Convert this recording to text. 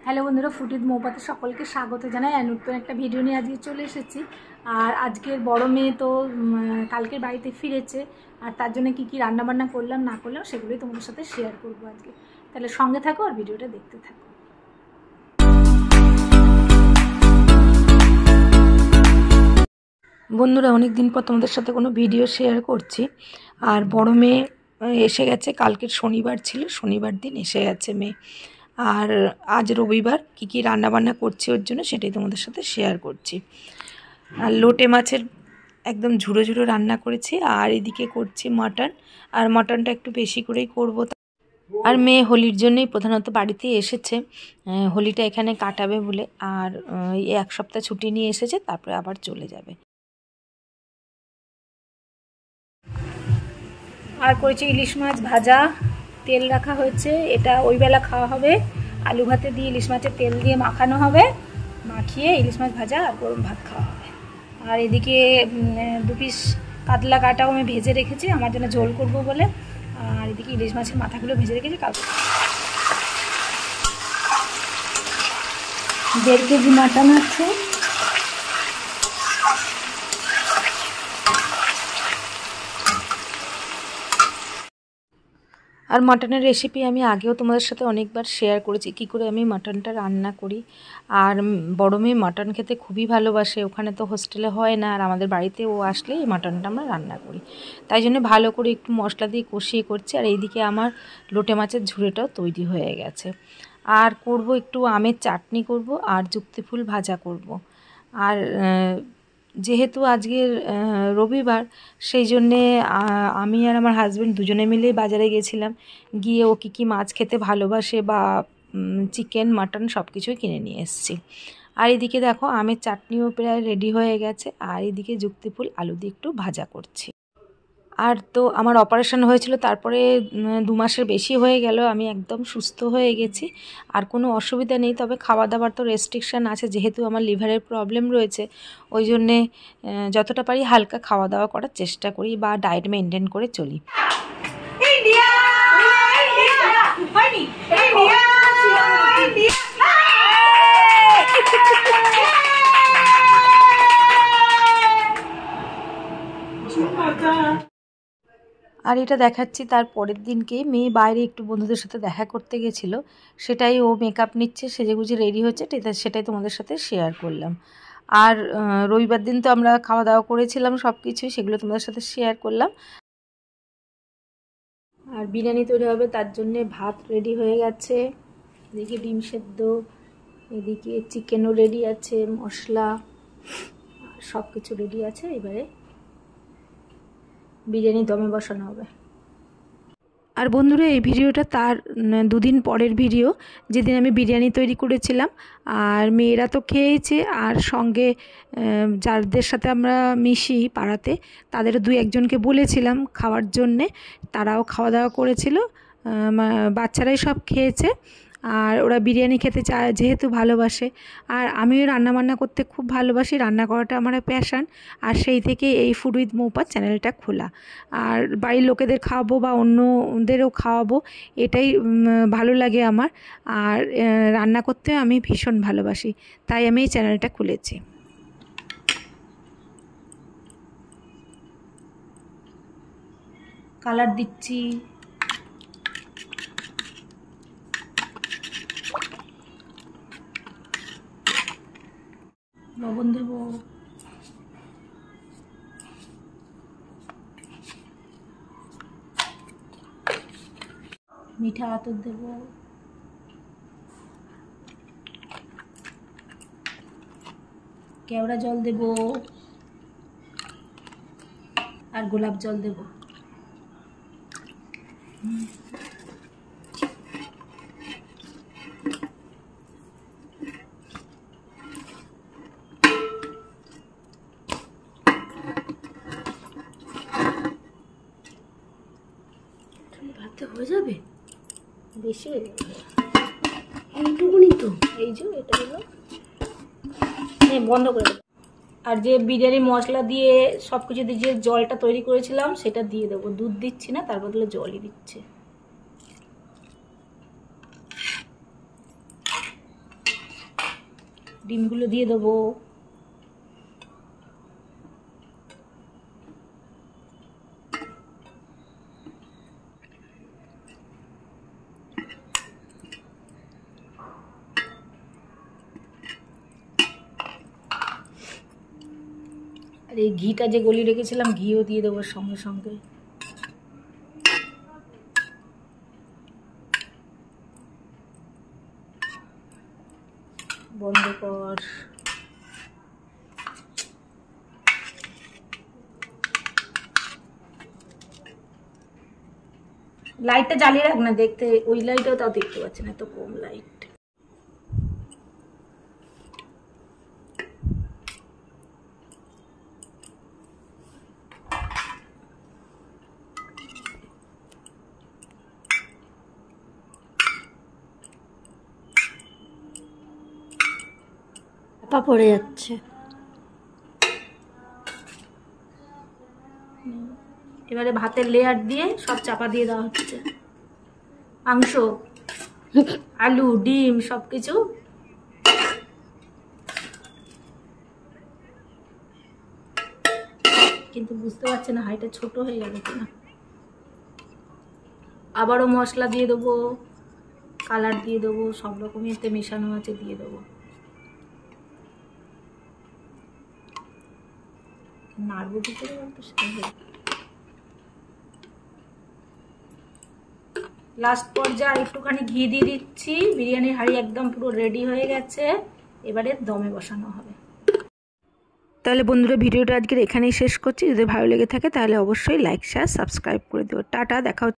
Hello বন্ধুরা, ফুডিদ মৌপাতে সকলকে স্বাগত জানাই। আর নতুন একটা ভিডিও নিয়ে আজকে চলে এসেছি। আর আজকের বড় মেয়ে তো কালকের বাড়িতে ফিরেছে, আর তার জন্য কী কী রান্নাবান্না করলাম না করলাম সেগুলোই তোমাদের সাথে শেয়ার করবো আজকে। তাহলে সঙ্গে থাকো আর ভিডিওটা দেখতে থাকো। বন্ধুরা, অনেক দিন পর তোমাদের সাথে কোনো ভিডিও শেয়ার করছি। আর বড় মেয়ে এসে গেছে, কালকের শনিবার ছিল, শনিবার দিন এসে গেছে মেয়ে। আর আজ রবিবার কী কী রান্নাবান্না করছি ওর জন্য সেটাই তোমাদের সাথে শেয়ার করছি। আর লোটে মাছের একদম ঝুড়ো ঝুড়ো রান্না করেছি, আর এদিকে করছি মাটন। আর মাটনটা একটু বেশি করেই করবো। আর মেয়ে হোলির জন্যই প্রধানত বাড়িতে এসেছে, হোলিটা এখানে কাটাবে বলে। আর এক সপ্তাহ ছুটি নিয়ে এসেছে, তারপরে আবার চলে যাবে। আর করেছি ইলিশ মাছ ভাজা, তেল রাখা হয়েছে, এটা ওই বেলা খাওয়া হবে। আলু ভাতে দিয়ে ইলিশ মাছের তেল দিয়ে মাখানো হবে, মাখিয়ে ইলিশ মাছ ভাজা আর গরম ভাত খাওয়া হবে। আর এদিকে 2 পিস কাতলা কাটাও আমি ভেজে রেখেছি আমার জন্য ঝোল করব বলে। আর এদিকে ইলিশ মাছের মাথাগুলো ভেজে রেখেছি কালকে। 1.5 কেজি মাটন আছে। আর মাটনের রেসিপি আমি আগেও তোমাদের সাথে অনেকবার শেয়ার করেছি, কী করে আমি মাটনটা রান্না করি। আর বড় মেয়ে মাটন খেতে খুবই ভালোবাসে, ওখানে তো হোস্টেলে হয় না, আর আমাদের বাড়িতে ও আসলে এই মাটনটা আমরা রান্না করি। তাই জন্য ভালো করে একটু মশলা দিয়ে কষিয়ে করছি। আর এইদিকে আমার লোটে মাছের ঝুড়েটাও তৈরি হয়ে গেছে। আর করব একটু আমের চাটনি করব, আর যুক্তি ফুল ভাজা করব। আর যেহেতু আজকের রবিবার, সেই জন্যে আমি আর আমার হাজব্যান্ড দুজনে মিলেই বাজারে গেছিলাম। গিয়ে ও কী মাছ খেতে ভালোবাসে বা চিকেন মাটন সব কিছুই কিনে নিয়ে এসেছি। আর এদিকে দেখো আমের চাটনিও প্রায় রেডি হয়ে গেছে। আর এদিকে যুক্তিফুল আলু দিয়ে একটু ভাজা করছি। আর তো আমার অপারেশন হয়েছিল, তারপরে 2 মাসের বেশি হয়ে গেল, আমি একদম সুস্থ হয়ে গেছি। আর কোনো অসুবিধা নেই, তবে খাওয়া দাওয়ার তো রেস্ট্রিকশান আছে, যেহেতু আমার লিভারের প্রবলেম রয়েছে। ওই জন্যে যতটা পারি হালকা খাওয়া দাওয়া করার চেষ্টা করি বা ডায়েট মেনটেন করে চলি। আর এটা দেখাচ্ছি তার পরের দিনকে, মেয়ে বাইরে একটু বন্ধুদের সাথে দেখা করতে গেছিলো, সেটাই ও মেকআপ নিচ্ছে, সেজেগুজে রেডি হচ্ছে, সেটাই তোমাদের সাথে শেয়ার করলাম। আর রবিবার দিন তো আমরা খাওয়া দাওয়া করেছিলাম, সব কিছুই সেগুলো তোমাদের সাথে শেয়ার করলাম। আর বিরিয়ানি তৈরি হবে, তার জন্যে ভাত রেডি হয়ে গেছে, এদিকে ডিম সেদ্ধ, এদিকে চিকেনও রেডি আছে, মশলা সব কিছু রেডি আছে। এবারে বিরিয়ানি দমে বসানো হবে। আর বন্ধুরা, এই ভিডিওটা তার 2 দিন পরের ভিডিও, যেদিন আমি বিরিয়ানি তৈরি করেছিলাম। আর মেয়েরা তো খেয়েছে, আর সঙ্গে যাদের সাথে আমরা মিশি পাড়াতে, তাদের 2-1জনকে বলেছিলাম খাওয়ার জন্যে, তারাও খাওয়া দাওয়া করেছিল। বাচ্চারাই সব খেয়েছে। আর ওরা বিরিয়ানি খেতে চায়, যেহেতু ভালোবাসে। আর আমিও রান্নাবান্না করতে খুব ভালোবাসি, রান্না করাটা আমার প্যাশান। আর সেই থেকে এই ফুড উইথ মৌপাত চ্যানেলটা খোলা। আর বাড়ির লোকেদের খাওয়াবো বা অন্যদেরও খাওয়াবো, এটাই ভালো লাগে আমার। আর রান্না করতেও আমি ভীষণ ভালোবাসি, তাই আমি এই চ্যানেলটা খুলেছি। কালার দিচ্ছি, লবণ দেবো, মিঠা আতর দেবো, কেওড়া জল দেবো, আর গোলাপ জল দেবো। ভাতে হয়ে যাবে, বেশি হয়ে যাবে এইটুকুনি তো। এই যে এটা হলো, বন্ধ করে দেবো। আর যে বিরিয়ানি মশলা দিয়ে সব কিছু দিয়ে যে জলটা তৈরি করেছিলাম সেটা দিয়ে দেবো। দুধ দিচ্ছি না, তার বদলে জলই দিচ্ছে। ডিমগুলো দিয়ে দেবো। আর এই ঘিটা যে গলি রেখেছিলাম, ঘিও দিয়ে দেবো সঙ্গে সঙ্গে। বন্ধ কর। লাইটটা জ্বালিয়ে রাখ না, দেখতে ওই লাইটও তাও দেখতে পাচ্ছি না, এত কম লাইট। চাপা পড়ে যাচ্ছে। এবারে ভাতের লেয়ার দিয়ে সব চাপা দিয়ে দেওয়া হচ্ছে, মাংস, আলু, ডিম সবকিছু। কিন্তু বুঝতে পারছি না হাঁড়িটা ছোট হয়ে গেল কিনা। আবারও মশলা দিয়ে দেবো, কালার দিয়ে দেবো, সব রকমই এতে মেশানো আছে, দিয়ে দেবো। নাড়বো কি করে বলতো, লাস্ট পর্যায়ে আর একটুখানি ঘি দিয়ে দিচ্ছি। বিরিয়ানির হাঁড়ি একদম পুরো রেডি হয়ে গেছে, এবারে দমে বসানো হবে। তাহলে বন্ধুরা, ভিডিওটা আজকের এখানেই শেষ করছি। যদি ভালো লেগে থাকে তাহলে অবশ্যই লাইক, শেয়ার, সাবস্ক্রাইব করে দিও। টাটা, দেখা হচ্ছে।